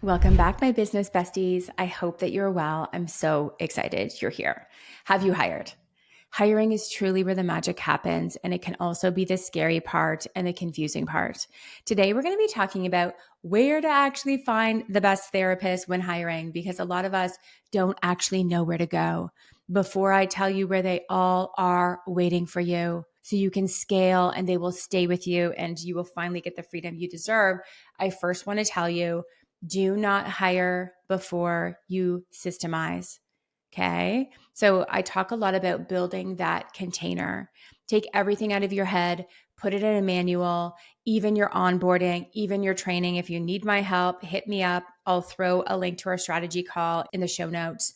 Welcome back, my business besties. I hope that you're well. I'm so excited you're here. Have you hired? Hiring is truly where the magic happens, and it can also be the scary part and the confusing part. Today, we're going to be talking about where to actually find the best therapist when hiring, because a lot of us don't actually know where to go. Before I tell you where they all are waiting for you, so you can scale and they will stay with you and you will finally get the freedom you deserve, I first want to tell you, do not hire before you systemize. Okay. So I talk a lot about building that container. Take everything out of your head, put it in a manual, even your onboarding, even your training. If you need my help, hit me up. I'll throw a link to our strategy call in the show notes.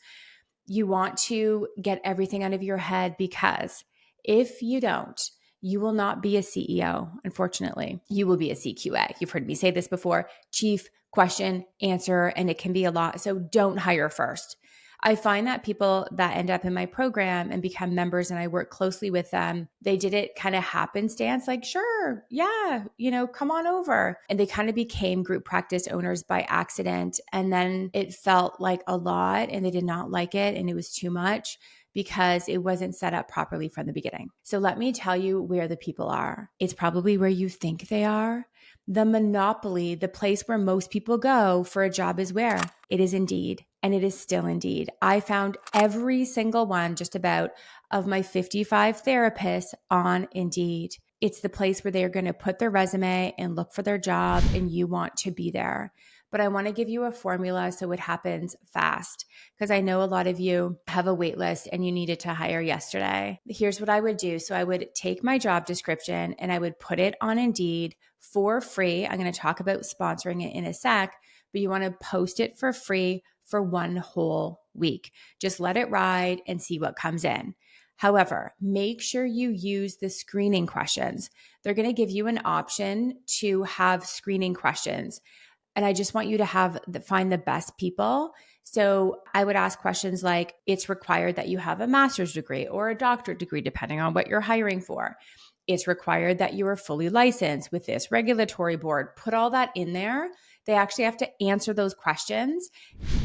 You want to get everything out of your head, because if you don't, you will not be a CEO. Unfortunately, you will be a CQA. You've heard me say this before: chief question answer, and it can be a lot. So don't hire first. I find that people that end up in my program and become members and I work closely with them, they did it kind of happenstance, like, sure, yeah, come on over. And they kind of became group practice owners by accident. And then it felt like a lot and they did not like it and it was too much because it wasn't set up properly from the beginning. So let me tell you where the people are. It's probably where you think they are. The monopoly, the place where most people go for a job, is where? It is Indeed. And it is still Indeed. I found every single one, just about, of my 55 therapists on Indeed. It's the place where they're going to put their resume and look for their job, and you want to be there. But I want to give you a formula so it happens fast, because I know a lot of you have a wait list and you needed to hire yesterday. Here's what I would do. So I would take my job description and I would put it on Indeed for free. I'm going to talk about sponsoring it in a sec, but you want to post it for free for one whole week. Just let it ride and see what comes in. However, make sure you use the screening questions. They're going to give you an option to have screening questions. And I just want you to find the best people. So I would ask questions like, it's required that you have a master's degree or a doctorate degree, depending on what you're hiring for. It's required that you are fully licensed with this regulatory board. Put all that in there. They actually have to answer those questions.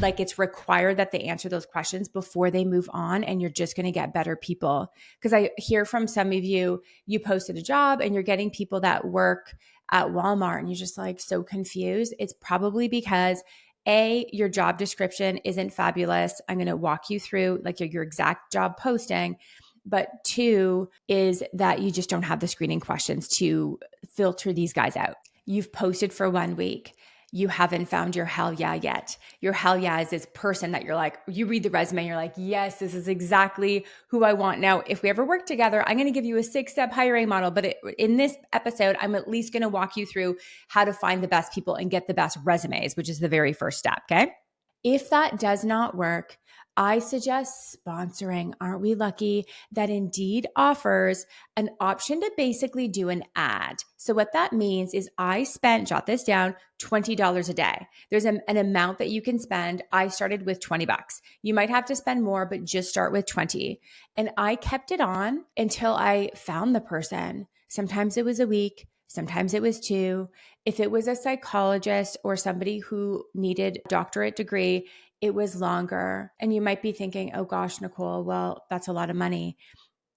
Like, it's required that they answer those questions before they move on, and you're just going to get better people. Because I hear from some of you, you posted a job and you're getting people that work at Walmart and you're just like so confused. It's probably because your job description isn't fabulous. I'm going to walk you through like your exact job posting. But two is that you just don't have the screening questions to filter these guys out. You've posted for 1 week. You haven't found your hell yeah yet. Your hell yeah is this person that you're like, you read the resume and you're like, yes, this is exactly who I want. Now, if we ever work together, I'm going to give you a 6-step hiring model. But in this episode, I'm at least going to walk you through how to find the best people and get the best resumes, which is the very first step. Okay. If that does not work, I suggest sponsoring. Aren't we lucky that Indeed offers an option to basically do an ad? So what that means is I spent, jot this down, $20 a day. There's an amount that you can spend. I started with $20. You might have to spend more, but just start with 20. And I kept it on until I found the person. Sometimes it was a week. Sometimes it was 2. If it was a psychologist or somebody who needed a doctorate degree, it was longer. And you might be thinking, oh gosh, Nicole, well, that's a lot of money.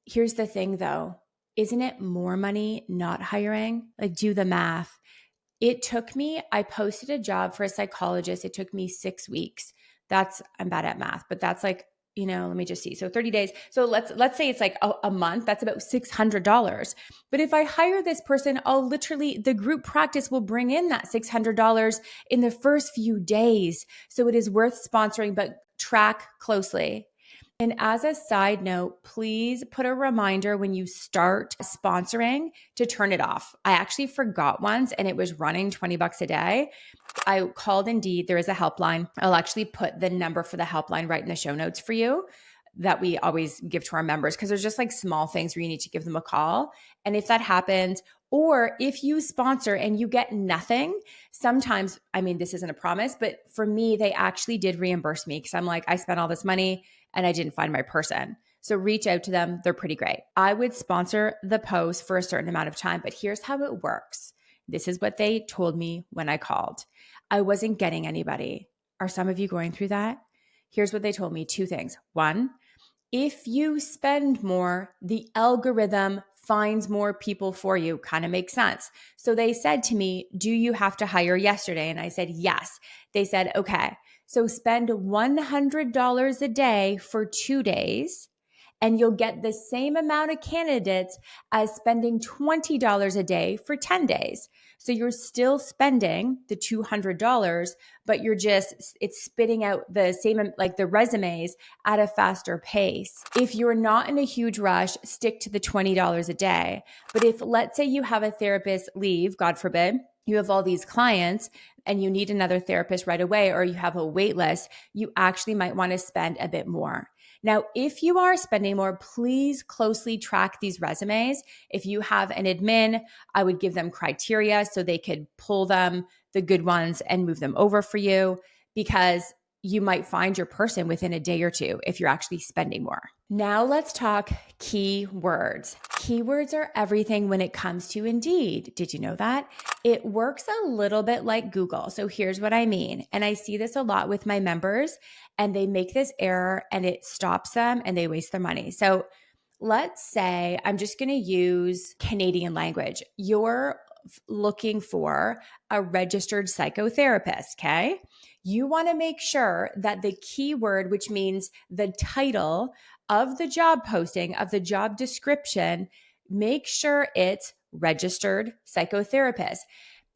Here's the thing though. Isn't it more money not hiring? Like, do the math. I posted a job for a psychologist. It took me 6 weeks. I'm bad at math, but that's like, let me just see. So 30 days. So let's say it's like a month. That's about $600. But if I hire this person, the group practice will bring in that $600 in the first few days. So it is worth sponsoring, but track closely. And as a side note, please put a reminder when you start sponsoring to turn it off. I actually forgot once and it was running $20 a day. I called Indeed. There is a helpline. I'll actually put the number for the helpline right in the show notes for you that we always give to our members, because there's just like small things where you need to give them a call. And if that happens, or if you sponsor and you get nothing, sometimes, this isn't a promise, but for me, they actually did reimburse me because I'm like, I spent all this money and I didn't find my person. So reach out to them. They're pretty great. I would sponsor the post for a certain amount of time, but here's how it works. This is what they told me when I called. I wasn't getting anybody. Are some of you going through that? Here's what they told me, 2 things. One, if you spend more, the algorithm finds more people for you. Kind of makes sense. So they said to me, do you have to hire yesterday? And I said, yes. They said, okay, so spend $100 a day for 2 days and you'll get the same amount of candidates as spending $20 a day for 10 days. So you're still spending the $200, but it's spitting out the same, like the resumes at a faster pace. If you're not in a huge rush, stick to the $20 a day. But if, let's say you have a therapist leave, God forbid, you have all these clients and you need another therapist right away, or you have a wait list, you actually might want to spend a bit more. Now, if you are spending more, please closely track these resumes. If you have an admin, I would give them criteria so they could pull them, the good ones, and move them over for you, because you might find your person within a day or two if you're actually spending more. Now let's talk keywords. Keywords are everything when it comes to Indeed. Did you know that? It works a little bit like Google. So here's what I mean. And I see this a lot with my members, and they make this error and it stops them and they waste their money. So let's say I'm just going to use Canadian language. You're looking for a registered psychotherapist, okay? You want to make sure that the keyword, which means the title of the job posting, of the job description, make sure it's registered psychotherapist.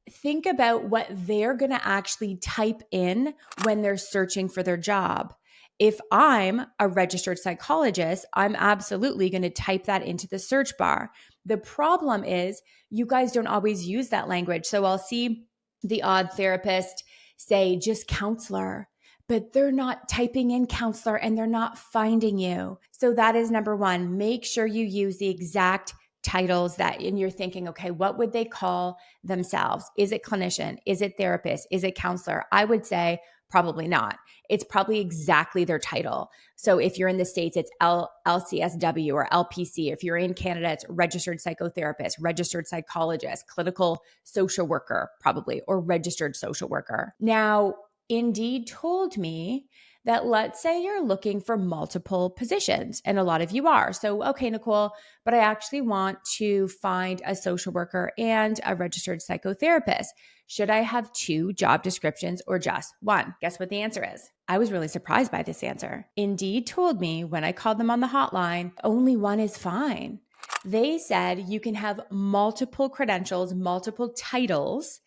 Think about what they're going to actually type in when they're searching for their job. If I'm a registered psychologist, I'm absolutely going to type that into the search bar. The problem is you guys don't always use that language. So I'll see the odd therapist say just counselor, but they're not typing in counselor and they're not finding you. So that is number one. Make sure you use the exact titles that, and you're thinking, okay, what would they call themselves? Is it clinician? Is it therapist? Is it counselor? I would say probably not. It's probably exactly their title. So if you're in the States, it's LCSW or LPC. If you're in Canada, it's registered psychotherapist, registered psychologist, clinical social worker, probably, or registered social worker. Now, Indeed told me that, let's say you're looking for multiple positions, and a lot of you are. So, okay, Nicole, but I actually want to find a social worker and a registered psychotherapist. Should I have 2 job descriptions or just 1? Guess what the answer is? I was really surprised by this answer. Indeed told me when I called them on the hotline, only 1 is fine. They said you can have multiple credentials, multiple titles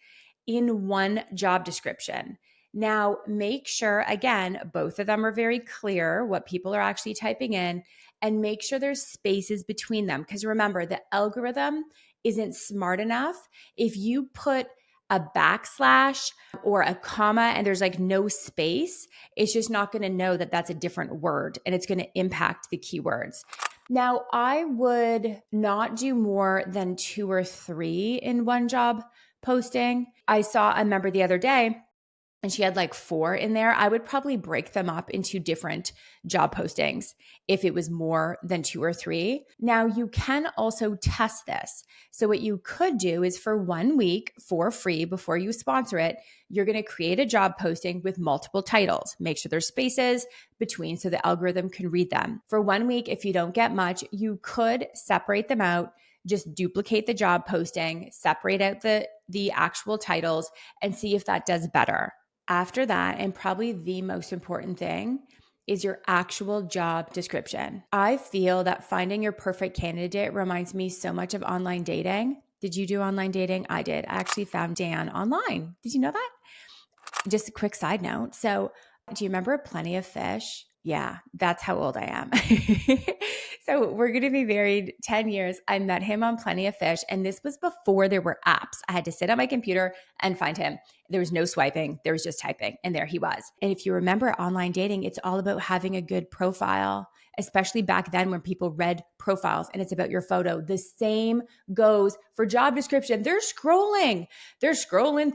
in 1 job description. Now, make sure, again, both of them are very clear what people are actually typing in, and make sure there's spaces between them. Because remember, the algorithm isn't smart enough. If you put a backslash or a comma and there's like no space, it's just not going to know that that's a different word, and it's going to impact the keywords. Now, I would not do more than 2 or 3 in 1 job posting. I saw a member the other day and she had like 4 in there. I would probably break them up into different job postings if it was more than 2 or 3. Now, you can also test this. So what you could do is for 1 week for free before you sponsor it, you're going to create a job posting with multiple titles. Make sure there's spaces between so the algorithm can read them. For 1 week, if you don't get much, you could separate them out. Just duplicate the job posting, separate out the actual titles, and see if that does better. After that, and probably the most important thing, is your actual job description. I feel that finding your perfect candidate reminds me so much of online dating. Did you do online dating? I did. I actually found Dan online. Did you know that? Just a quick side note. So, do you remember Plenty of Fish? Yeah, that's how old I am. So we're going to be married 10 years. I met him on Plenty of Fish, and this was before there were apps. I had to sit on my computer and find him. There was no swiping. There was just typing, and there he was. And if you remember online dating, it's all about having a good profile, especially back then when people read profiles and it's about your photo. The same goes for job description. They're scrolling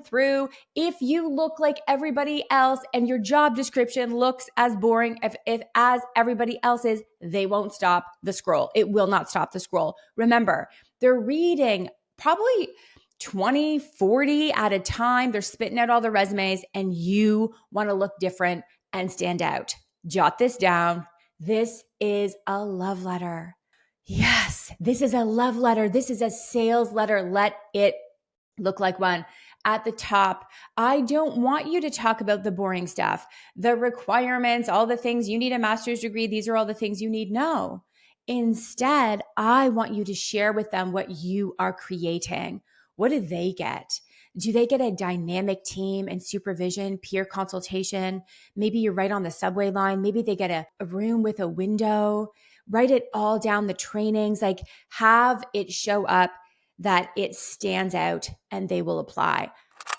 through. If you look like everybody else and your job description looks as boring if as everybody else's, they won't stop the scroll. It will not stop the scroll. Remember, they're reading probably 20, 40 at a time. They're spitting out all the resumes and you want to look different and stand out. Jot this down. This is a love letter. Yes, this is a love letter. This is a sales letter. Let it look like one. At the top, I don't want you to talk about the boring stuff, the requirements, all the things you need a master's degree. These are all the things you need. No. Instead, I want you to share with them what you are creating. What do they get? Do they get a dynamic team and supervision, peer consultation? Maybe you're right on the subway line. Maybe they get a room with a window. Write it all down, the trainings, like have it show up that it stands out and they will apply.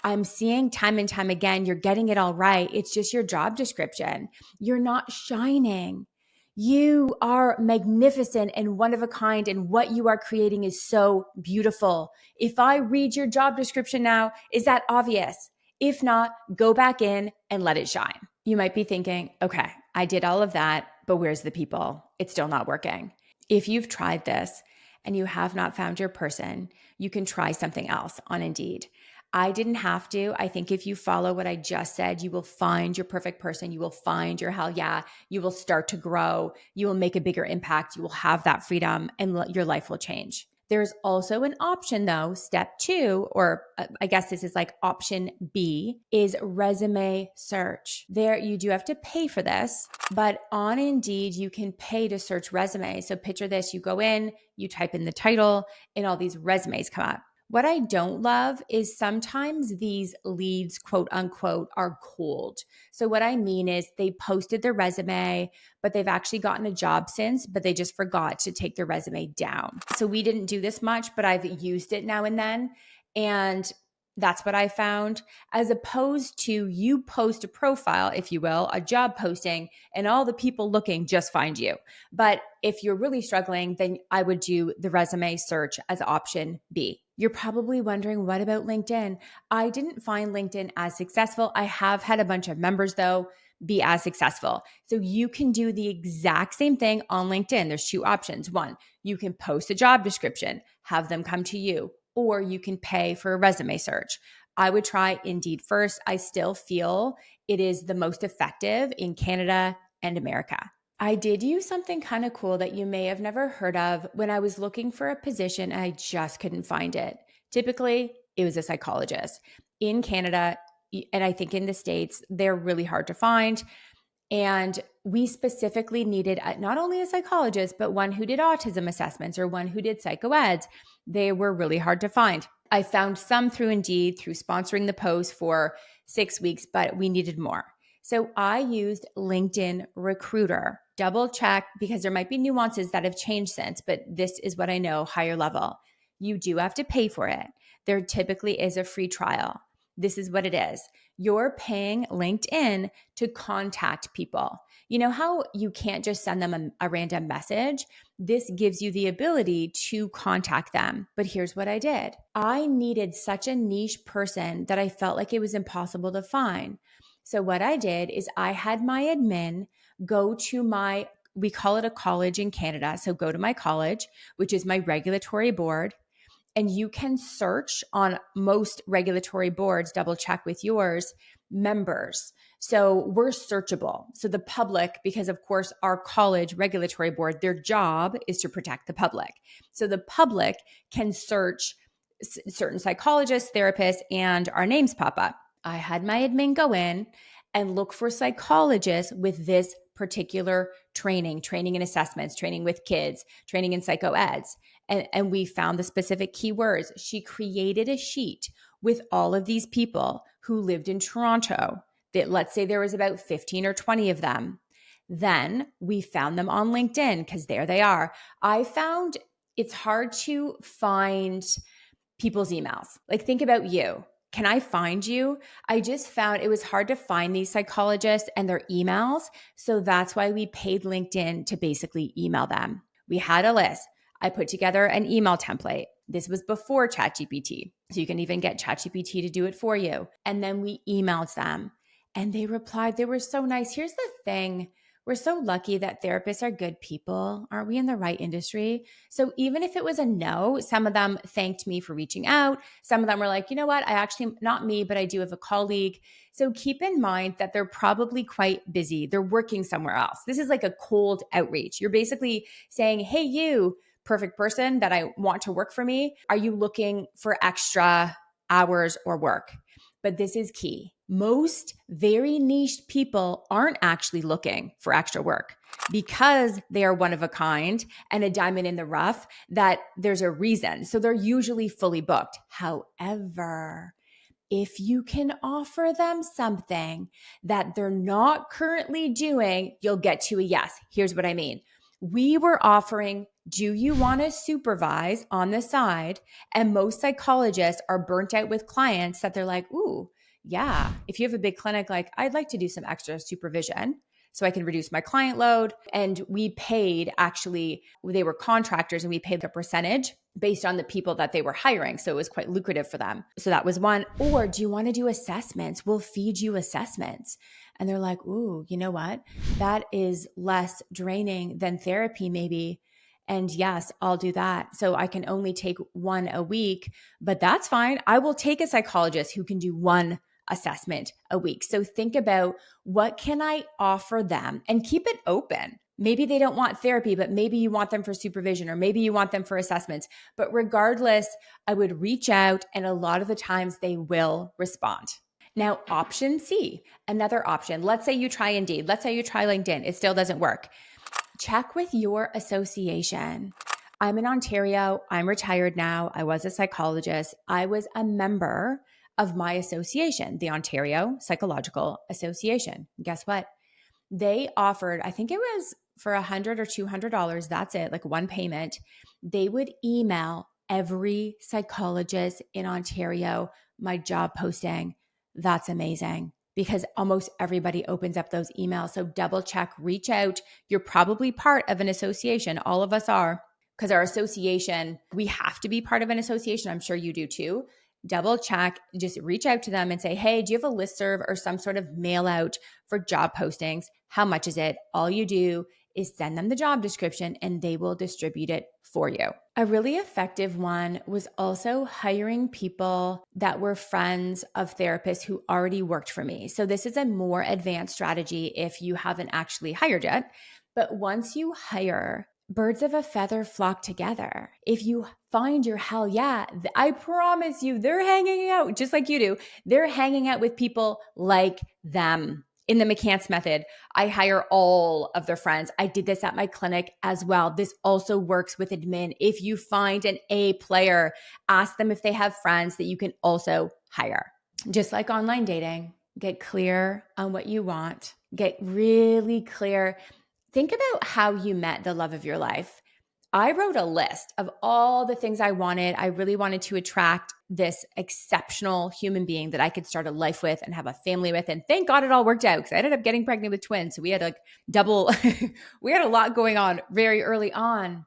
I'm seeing time and time again, you're getting it all right. It's just your job description. You're not shining. You are magnificent and one of a kind, and what you are creating is so beautiful. If I read your job description now, is that obvious? If not, go back in and let it shine. You might be thinking, okay, I did all of that, but where's the people? It's still not working. If you've tried this and you have not found your person, you can try something else on Indeed. I didn't have to. I think if you follow what I just said, you will find your perfect person. You will find your hell yeah. You will start to grow. You will make a bigger impact. You will have that freedom and your life will change. There's also an option though, step 2, or I guess this is like option B, is resume search. There, you do have to pay for this, but on Indeed, you can pay to search resumes. So picture this, you go in, you type in the title, and all these resumes come up. What I don't love is sometimes these leads, quote unquote, are cold. So what I mean is they posted their resume, but they've actually gotten a job since, but they just forgot to take their resume down. So we didn't do this much, but I've used it now and then. And that's what I found, as opposed to you post a profile, if you will, a job posting, and all the people looking just find you. But if you're really struggling, then I would do the resume search as option B. You're probably wondering, what about LinkedIn? I didn't find LinkedIn as successful. I have had a bunch of members, though, be as successful. So you can do the exact same thing on LinkedIn. There's 2 options. One, you can post a job description, have them come to you, or you can pay for a resume search. I would try Indeed first. I still feel it is the most effective in Canada and America. I did use something kind of cool that you may have never heard of when I was looking for a position and I just couldn't find it. Typically, it was a psychologist. In Canada, and I think in the States, they're really hard to find. And we specifically needed not only a psychologist, but one who did autism assessments or one who did psychoeds. They were really hard to find. I found some through Indeed, through sponsoring the post for 6 weeks, but we needed more. So I used LinkedIn Recruiter. Double check, because there might be nuances that have changed since, but this is what I know, higher level. You do have to pay for it. There typically is a free trial. This is what it is. You're paying LinkedIn to contact people. You know how you can't just send them a random message? This gives you the ability to contact them. But here's what I did. I needed such a niche person that I felt like it was impossible to find. So what I did is I had my admin go to we call it a college in Canada. So go to my college, which is my regulatory board. And you can search on most regulatory boards, double check with yours, members. So we're searchable. So the public, because of course our college regulatory board, their job is to protect the public. So the public can search certain psychologists, therapists, and our names pop up. I had my admin go in and look for psychologists with this particular training and assessments, training with kids, training in psychoeds. And we found the specific keywords. She created a sheet with all of these people who lived in Toronto. That, let's say there was about 15 or 20 of them. Then we found them on LinkedIn because there they are. I found it's hard to find people's emails. Like, think about you. Can I find you? I just found it was hard to find these psychologists and their emails. So that's why we paid LinkedIn to basically email them. We had a list. I put together an email template. This was before ChatGPT. So you can even get ChatGPT to do it for you. And then we emailed them and they replied. They were so nice. Here's the thing We're so lucky that therapists are good people. Aren't we in the right industry? So even if it was a no, some of them thanked me for reaching out. Some of them were like, you know what? I actually, not me, but I do have a colleague. So keep in mind that they're probably quite busy. They're working somewhere else. This is like a cold outreach. You're basically saying, hey, you, perfect person that I want to work for me. Are you looking for extra hours or work? But this is key. Most very niche people aren't actually looking for extra work because they are one of a kind and a diamond in the rough, that there's a reason. So they're usually fully booked. However, if you can offer them something that they're not currently doing, you'll get to a yes. Here's what I mean. We were offering, do you want to supervise on the side? And most psychologists are burnt out with clients that they're like, ooh, yeah, if you have a big clinic, like I'd like to do some extra supervision so I can reduce my client load. And we paid, actually, they were contractors and we paid a percentage based on the people that they were hiring. So it was quite lucrative for them. So that was one. Or do you want to do assessments? We'll feed you assessments. And they're like, ooh, you know what? That is less draining than therapy, maybe. And yes, I'll do that. So I can only take one a week, but that's fine. I will take a psychologist who can do one assessment a week. So think about, what can I offer them, and keep it open. Maybe they don't want therapy, but maybe you want them for supervision, or maybe you want them for assessments. But regardless, I would reach out, and a lot of the times they will respond. Now, option C, another option. Let's say you try Indeed. Let's say you try LinkedIn. It still doesn't work. Check with your association. I'm in Ontario. I'm retired now. I was a psychologist. I was a member of my association, the Ontario Psychological Association. Guess what? They offered, I think it was for $100 or $200. That's it, like one payment. They would email every psychologist in Ontario my job posting. That's amazing, because almost everybody opens up those emails. So double check, reach out. You're probably part of an association. All of us are, because our association, we have to be part of an association. I'm sure you do too. Double check, just reach out to them and say, hey, do you have a listserv or some sort of mail out for job postings? How much is it? All you do is send them the job description and they will distribute it for you. A really effective one was also hiring people that were friends of therapists who already worked for me. So this is a more advanced strategy if you haven't actually hired yet. But once you hire, birds of a feather flock together. If you find your hell yeah, I promise you, they're hanging out just like you do. They're hanging out with people like them. In the McCants method, I hire all of their friends. I did this at my clinic as well. This also works with admin. If you find an A player, ask them if they have friends that you can also hire. Just like online dating, get clear on what you want. Get really clear. Think about how you met the love of your life. I wrote a list of all the things I wanted. I really wanted to attract this exceptional human being that I could start a life with and have a family with. And thank God it all worked out, because I ended up getting pregnant with twins. So we had like double, we had a lot going on very early on.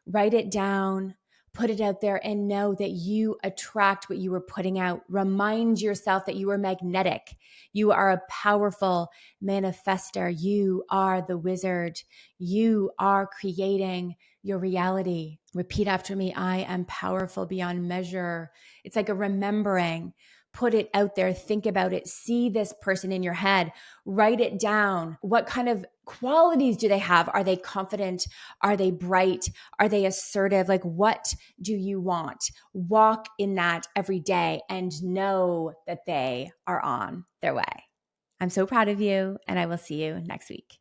Write it down, put it out there, and know that you attract what you were putting out. Remind yourself that you are magnetic. You are a powerful manifester. You are the wizard. You are creating your reality. Repeat after me. I am powerful beyond measure. It's like a remembering. Put it out there. Think about it. See this person in your head. Write it down. What kind of qualities do they have? Are they confident? Are they bright? Are they assertive? Like, what do you want? Walk in that every day and know that they are on their way. I'm so proud of you, and I will see you next week.